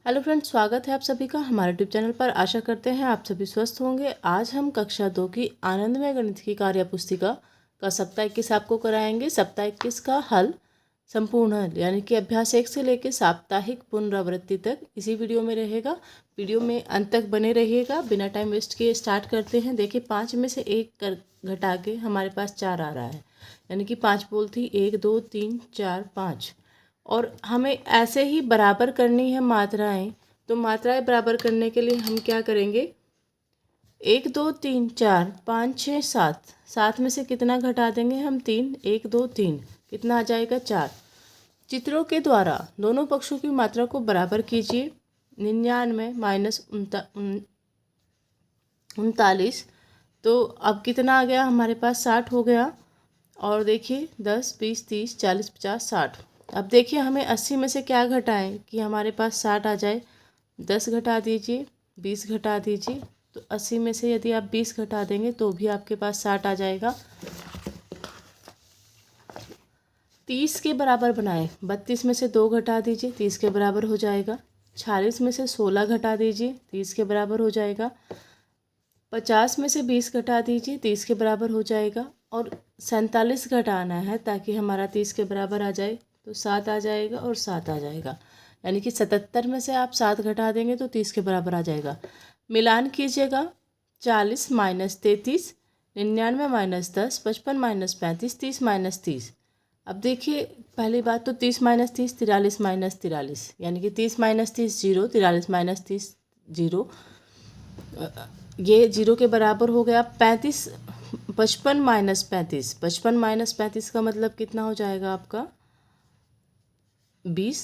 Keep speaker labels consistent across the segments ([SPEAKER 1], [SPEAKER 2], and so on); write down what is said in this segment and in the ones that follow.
[SPEAKER 1] Hello friends, स्वागत है आप सभी का हमारे यूट्यूब चैनल पर। आशा करते हैं आप सभी स्वस्थ होंगे। आज हम कक्षा 2 की आनंदमय गणित की कार्य पुस्तिका का सप्ताह 21 आपको कराएंगे। सप्ताह 21 का हल संपूर्ण हल यानी कि अभ्यास 1 से लेकर साप्ताहिक पुनरावृत्ति तक इसी वीडियो में रहेगा। वीडियो में अंत तक बने रहिएगा। बिना टाइम वेस्ट किए स्टार्ट करते हैं। देखिए, 5 में से 1 कर घटा के हमारे पास 4 आ रहा है, यानी कि 5 बोल थी 1 2 3 4 5। और हमें ऐसे ही बराबर करनी है मात्राएं। तो मात्राएं बराबर करने के लिए हम क्या करेंगे, 1 2 3 4 5 6 7, 7 में से कितना घटा देंगे हम, 3, 1 2 3, कितना आ जाएगा 4। चित्रों के द्वारा दोनों पक्षों की मात्रा को बराबर कीजिए। 99 माइनस 39, तो अब कितना आ गया हमारे पास, 60 हो गया। और देखिए 10 20 30 40 50 60। अब देखिए हमें 80 में से क्या घटाएं कि हमारे पास 60 आ जाए। 10 घटा दीजिए, 20 घटा दीजिए। तो 80 में से यदि आप 20 घटा देंगे तो भी आपके पास 60 आ जाएगा। 30 के बराबर बनाएं। 32 में से 2 घटा दीजिए, 30 के बराबर हो जाएगा। 46 में से 16 घटा दीजिए, 30 के बराबर हो जाएगा। 50 में से 20 घटा दीजिए, 30 के बराबर हो जाएगा। और 47 घटाना है ताकि हमारा 30 के बराबर आ जाए, तो 7 आ जाएगा और 7 आ जाएगा। यानी कि 77 में से आप 7 घटा देंगे तो 30 के बराबर आ जाएगा। मिलान कीजिएगा। 40 माइनस 33, 99 माइनस 10, 55 माइनस 35, 30 माइनस 30। अब देखिए, पहली बात तो 30 माइनस 30, 43 माइनस 43, यानी कि 30 माइनस 30 0, 43 माइनस 30 0। ये 0 के बराबर हो गया। 35, 55 माइनस 35, 55 माइनस 35 का मतलब कितना हो जाएगा आपका, 20।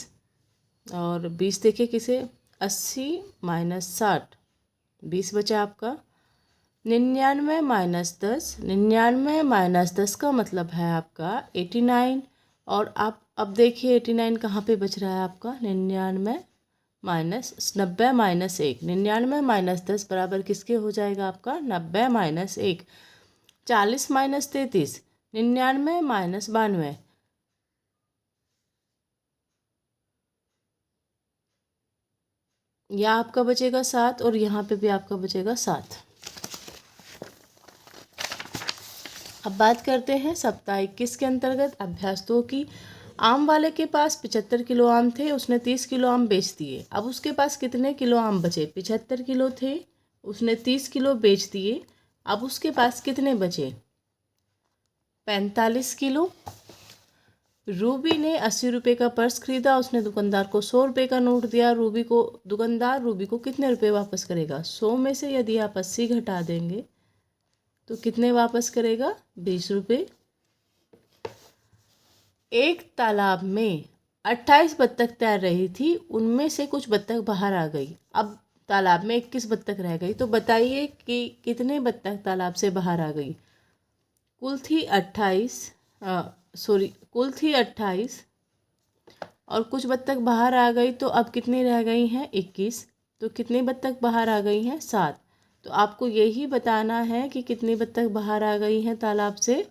[SPEAKER 1] और 20 देखिए किसे, 80 माइनस 60, 20 बचा आपका। 99 माइनस 10, 99 माइनस 10 का मतलब है आपका 89। और आप अब देखिए 89 कहाँ पे बच रहा है आपका, 99 माइनस 90 माइनस 1। 99 माइनस 10 बराबर किसके हो जाएगा आपका, 90 माइनस 1। 40 माइनस 33, 99 माइनस 92, यह आपका बचेगा 7 और यहाँ पे भी आपका बचेगा 7। अब बात करते हैं सप्ताह 21 के अंतर्गत अभ्यास 2 की। आम वाले के पास 75 किलो आम थे, उसने 30 किलो आम बेच दिए। अब उसके पास कितने किलो आम बचे, 75 किलो थे, उसने 30 किलो बेच दिए। अब उसके पास कितने बचे, 45 किलो। रूबी ने 80 रुपये का पर्स खरीदा, उसने दुकानदार को 100 रुपये का नोट दिया। दुकानदार रूबी को कितने रुपए वापस करेगा। 100 में से यदि आप 80 घटा देंगे तो कितने वापस करेगा, 20 रुपये। एक तालाब में 28 बत्तख तैर रही थी, उनमें से कुछ बत्तख बाहर आ गई। अब तालाब में 21 बत्तख रह गई, तो बताइए कि कितने बत्तख तालाब से बाहर आ गई। कुल थी 28 और कुछ बत्तख बाहर आ गई, तो अब कितनी रह गई हैं, 21। तो कितनी बत्तख बाहर आ गई हैं, 7। तो आपको यही बताना है कि कितनी बत्तख बाहर आ गई हैं तालाब से।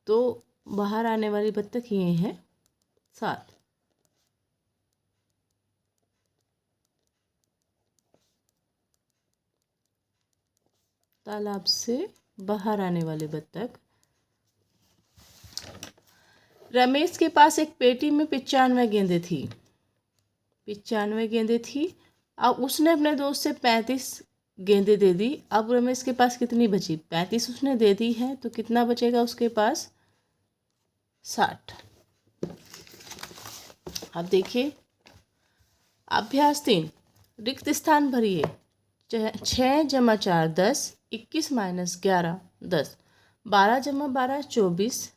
[SPEAKER 1] तो बाहर आने वाली बत्तख ये हैं, 7। तालाब से बाहर आने वाले बत्तख। रमेश के पास एक पेटी में 95 गेंदें थी। 95 गेंदें थी। अब उसने अपने दोस्त से 35 गेंदें दे दी। अब रमेश के पास कितनी बची, 35 उसने दे दी है, तो कितना बचेगा उसके पास, 60। अब देखिए अभ्यास 3, रिक्त स्थान भरिए। 6 जमा 4 10, 21 माइनस 11 10, 12 जमा 12 24,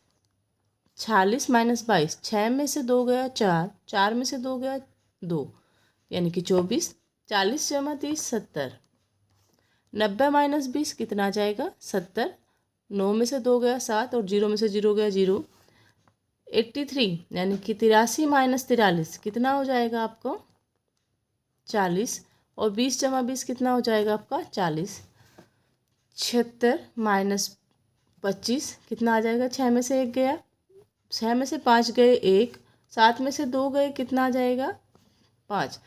[SPEAKER 1] 46 माइनस 22, 6 में से 2 गया 4, 4 में से 2 गया 2, यानी कि 24। 40 जमा 30 70, 90 माइनस 20 कितना आ जाएगा, 70। 9 में से 2 गया 7 और 0 में से 0 गया 0। 83 यानी कि 83 माइनस 43 कितना हो जाएगा आपको, 40। और 20 जमा 20 कितना हो जाएगा आपका, 40। 76 माइनस 25 कितना आ जाएगा, 6 में से 1 गया, 6 में से 5 गए 1, 7 में से 2 गए कितना आ जाएगा, 5।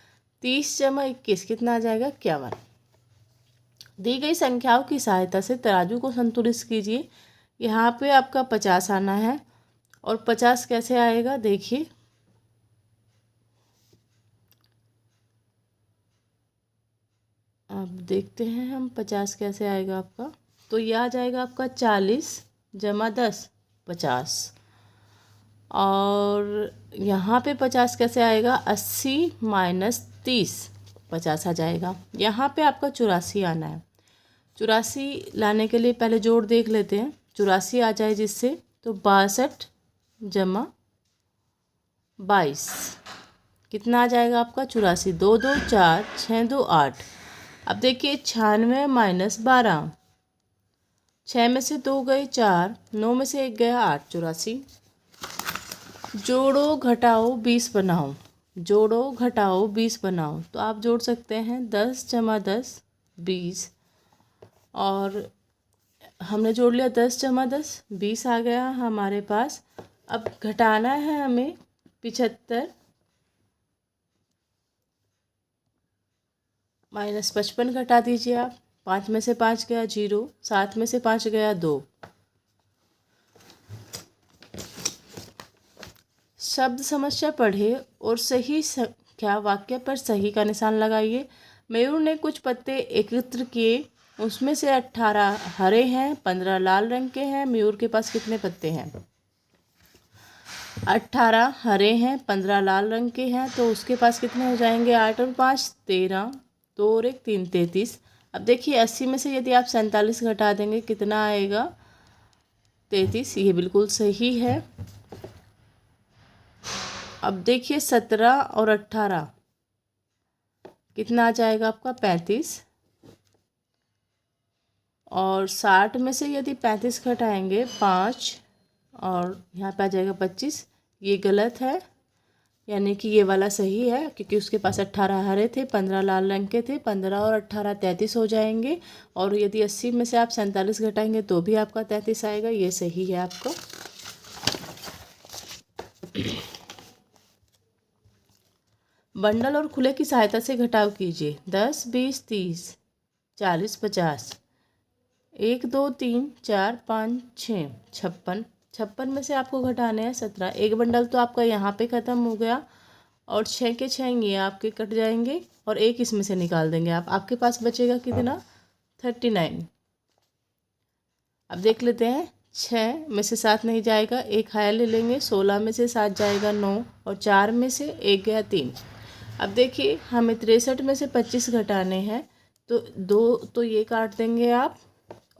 [SPEAKER 1] 30 जमा 21 कितना आ जाएगा 51। दी गई संख्याओं की सहायता से तराजू को संतुलित कीजिए। यहाँ पे आपका 50 आना है और 50 कैसे आएगा देखिए। अब देखते हैं हम 50 कैसे आएगा आपका। तो यह आ जाएगा आपका 40 जमा 10 50। और यहाँ पे 50 कैसे आएगा 80 माइनस 30 50 आ जाएगा। यहाँ पे आपका 84 आना है। 84 लाने के लिए पहले जोड़ देख लेते हैं। 84 आ जाए जिससे तो 62 जमा 22 कितना आ जाएगा आपका 84। 2 2 4 6 2 8। अब देखिए 96 माइनस 12। 6 में से 2 गए 4, 9 में से 1 गया 8 84। जोड़ो घटाओ 20 बनाओ। जोड़ो घटाओ 20 बनाओ तो आप जोड़ सकते हैं 10 जमा 10 20। और हमने जोड़ लिया 10 जमा 10 20 आ गया हमारे पास। अब घटाना है हमें 75 माइनस 55 घटा दीजिए आप। 5 में से 5 गया 0, 7 में से 5 गया 2। शब्द समस्या पढ़े और सही संख्या वाक्य पर सही का निशान लगाइए। मयूर ने कुछ पत्ते एकत्र किए, उसमें से 18 हरे हैं, 15 लाल रंग के हैं। मयूर के पास कितने पत्ते हैं? 18 हरे हैं, 15 लाल रंग के हैं, तो उसके पास कितने हो जाएंगे? 8 और 5 13, 2 और 1 3 33। अब देखिए 80 में से यदि आप 47 घटा देंगे कितना आएगा? 33। ये बिल्कुल सही है। अब देखिए 17 और 18 कितना आ जाएगा आपका? 35। और 60 में से यदि 35 घटाएंगे 5 और यहाँ पे आ जाएगा 25। ये गलत है, यानी कि ये वाला सही है क्योंकि उसके पास 18 हरे थे, 15 लाल रंग के थे। 15 और 18 33 हो जाएंगे। और यदि 80 में से आप 47 घटाएंगे तो भी आपका 33 आएगा। ये सही है आपको। बंडल और खुले की सहायता से घटाव कीजिए। 10 20 30 40 50। 1 2 3 4 5 6 56। 56 में से आपको घटाने हैं 17। एक बंडल तो आपका यहाँ पे ख़त्म हो गया और 6 के 6 ये आपके कट जाएंगे और एक इसमें से निकाल देंगे आप। आपके पास बचेगा कितना? 39। अब देख लेते हैं। 6 में से 7 नहीं जाएगा, एक हाया ले लेंगे। 16 में से 7 जाएगा 9 और 4 में से 1 गया 3। अब देखिए हमें 63 में से 25 घटाने हैं तो 2 तो ये काट देंगे आप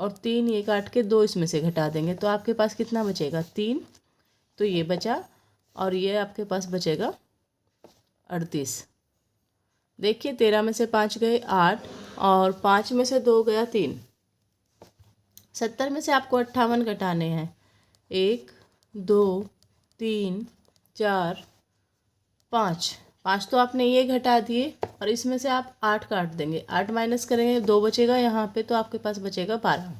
[SPEAKER 1] और 3 ये काट के 2 इसमें से घटा देंगे तो आपके पास कितना बचेगा? 3। तो ये बचा और ये आपके पास बचेगा 38। देखिए 13 में से 5 गए 8 और 5 में से 2 गया 3। 70 में से आपको 58 घटाने हैं। 1 2 3 4 5। 5 तो आपने ये घटा दिए और इसमें से आप 8 काट देंगे। 8 माइनस करेंगे 2 बचेगा यहाँ पे तो आपके पास बचेगा 12।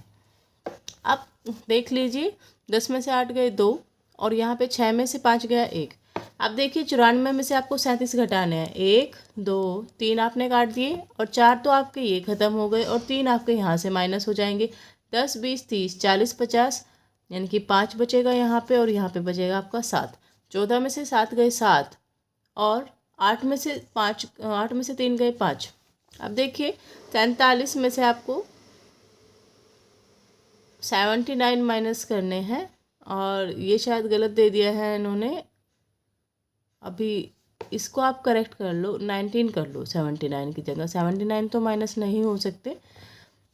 [SPEAKER 1] अब देख लीजिए 10 में से 8 गए 2 और यहाँ पे 6 में से 5 गया 1। अब देखिए 94 में से आपको 37 घटाने हैं। 1 2 3 आपने काट दिए और 4 तो आपके ये ख़त्म हो गए और 3 आपके यहाँ से माइनस हो जाएंगे। 10 20 30 40 50 यानी कि 5 बचेगा यहाँ पे और यहाँ पे बचेगा आपका 7। 14 में से 7 गए 7 और 8 में से 3 गए 5। अब देखिए 43 में से आपको 79 माइनस करने हैं और ये शायद गलत दे दिया है इन्होंने। अभी इसको आप करेक्ट कर लो, 19 कर लो 79 की जगह। 79 तो माइनस नहीं हो सकते।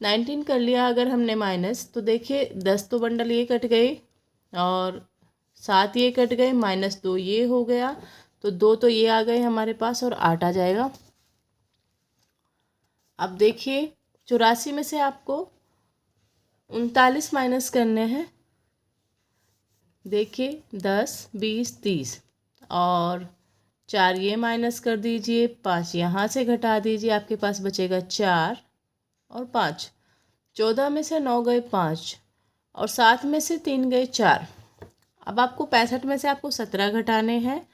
[SPEAKER 1] 19 कर लिया अगर हमने माइनस तो देखिए 10 तो बंडल ये कट गए और 7 ये कट गए, -2 ये हो गया तो 2 तो ये आ गए हमारे पास और 8 आ जाएगा। अब देखिए 84 में से आपको 39 माइनस करने हैं। देखिए 10 20 30 और 4 ये माइनस कर दीजिए, 5 यहाँ से घटा दीजिए, आपके पास बचेगा 4 और 5। 14 में से 9 गए 5 और 7 में से 3 गए 4। अब आपको 65 में से आपको 17 घटाने हैं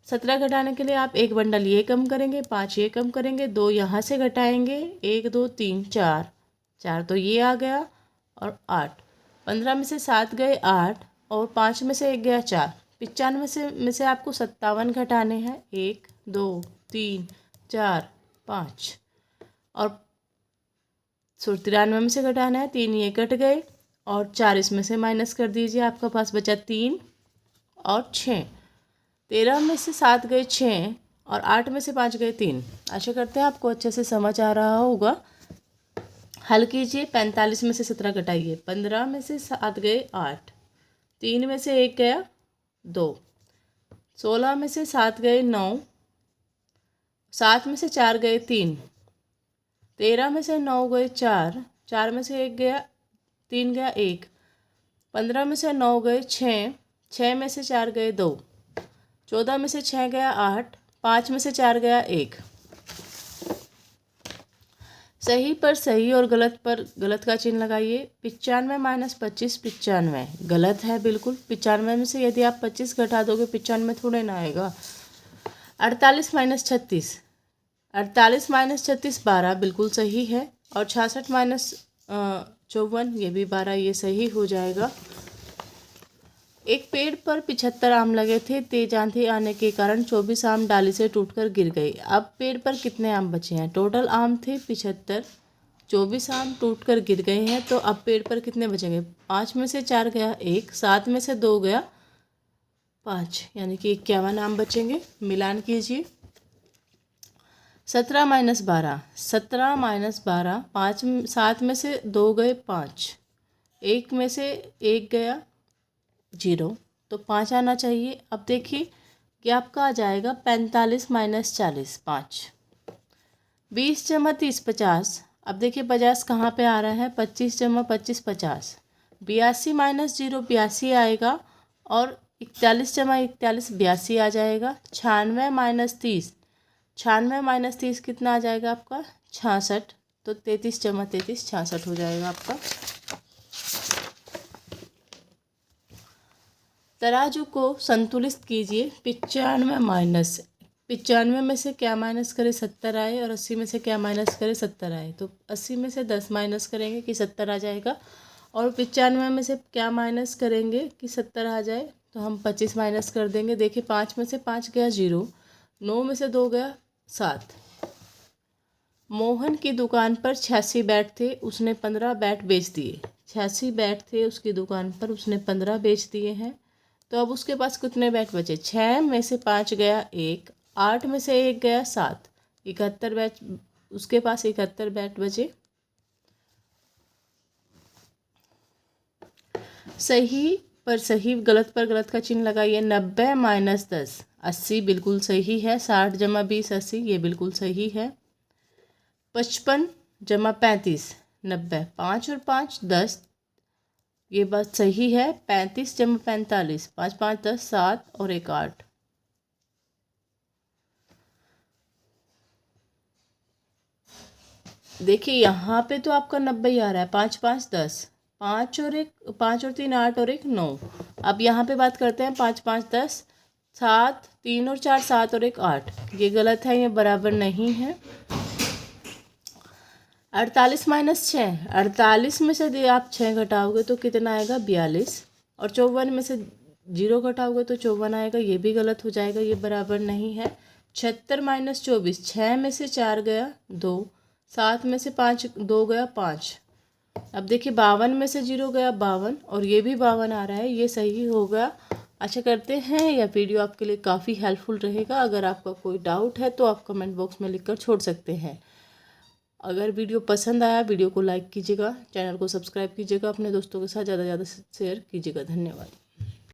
[SPEAKER 1] 17 घटाने के लिए आप एक बंडल ये कम करेंगे, 5 ये कम करेंगे, 2 यहाँ से घटाएंगे, 1 2 3 4, 4 तो ये आ गया और 8। 15 में से 7 गए 8 और 5 में से 1 गया 4। 95 में से आपको 57 घटाने हैं, 1 2 3 4 5 और 93 में से घटाना है, 3 ये कट गए और 4 इसमें से माइनस कर दीजिए, आपका पास बचा 3 और 6। 13 में से 7 गए 6 और 8 में से 5 गए 3। आशा करते हैं आपको अच्छे से समझ आ रहा होगा। हल कीजिए। 45 में से 17 घटाइए, 15 में से 7 गए 8, 3 में से 1 गया 2, 16 में से 7 गए 9, 7 में से 4 गए 3, 13 में से 9 गए 4, 4 में से 1 गया 3 गया 1, 15 में से 9 गए 6, 6 में से 4 गए 2, 14 में से 6 गया 8, 5 में से 4 गया 1। सही पर सही और गलत पर गलत का चिन्ह लगाइए। 95 माइनस 25 95 गलत है बिल्कुल। 95 में से यदि आप 25 घटा दोगे 95 थोड़े ना आएगा। 48 माइनस 36 48 माइनस 36 12 बिल्कुल सही है। और 66 माइनस 54 ये भी 12, ये सही हो जाएगा। एक पेड़ पर 75 आम लगे थे। तेज आंधी आने के कारण 24 आम डाली से टूटकर गिर गए। अब पेड़ पर कितने आम बचे हैं? टोटल आम थे 75, 24 आम टूटकर गिर गए हैं, तो अब पेड़ पर कितने बचेंगे? 5 में से 4 गया 1, 7 में से 2 गया 5, यानी कि 51 आम बचेंगे। मिलान कीजिए। 17 माइनस 12 17 माइनस 12 5 7 में से 2 गए 5, 1 में से 1 गया 0, तो 5 आना चाहिए। अब देखिए कि आपका आ जाएगा 45 माइनस 40 5। 20 जमा 30 50। अब देखिए 50 कहाँ पे आ रहा है? 25 जमा 25 50। 82 माइनस 0 82 आएगा और 41 जमा 41 82 आ जाएगा। 96 माइनस 30 96 माइनस 30 कितना आ जाएगा आपका? 66। तो 33 जमा 33 66 हो जाएगा आपका। तराजू को संतुलित कीजिए। 95 में से क्या माइनस करें? 70 आए, और 80 में से क्या माइनस करें? 70 आए। तो 80 में से 10 माइनस करेंगे कि 70 आ जाएगा, और 95 में से क्या माइनस करेंगे कि 70 आ जाए? तो हम 25 माइनस कर देंगे। देखिए 5 में से 5 गया 0, 9 में से 2 गया 7। मोहन की दुकान पर 86 बैट थे, उसने 15 बैट बेच दिए। 86 बैट थे उसकी दुकान पर, उसने 15 बेच दिए हैं। तो अब उसके पास कितने बैट बचे? 6 में से 5 गया 1, 8 में से 1 गया 7, 71 बैट उसके पास 71 बैट बचे। सही पर सही, गलत पर गलत का चिन्ह लगाइए। 90 माइनस 10 80 बिल्कुल सही है। 60 जमा 20 80 ये बिल्कुल सही है। 55 जमा 35 90, 5 और 5 10 ये बात सही है। 35 जमा 45 5 5 10 7 और 1 8। देखिए यहाँ पे तो आपका 90 आ रहा है। 5 5 10, 5 और 3 8 और 1 9। अब यहाँ पे बात करते हैं 5 5 10 7 3 और 4 7 और 1 8। ये गलत है, ये बराबर नहीं है। 48 माइनस 6 48 में से यदि आप 6 घटाओगे तो कितना आएगा? 42। और 54 में से 0 घटाओगे तो 54 आएगा, ये भी गलत हो जाएगा, ये बराबर नहीं है। 76 माइनस 24 6 में से 4 गया 2, 7 में से 5 2 गया 5। अब देखिए 52 में से 0 गया 52, और ये भी 52 आ रहा है, ये सही होगा। आशा करते हैं यह वीडियो आपके लिए काफ़ी हेल्पफुल रहेगा। अगर आपका कोई डाउट है तो आप कमेंट बॉक्स में लिखकर छोड़ सकते हैं। अगर वीडियो पसंद आया, वीडियो को लाइक कीजिएगा, चैनल को सब्सक्राइब कीजिएगा, अपने दोस्तों के साथ ज़्यादा से ज़्यादा शेयर कीजिएगा। धन्यवाद।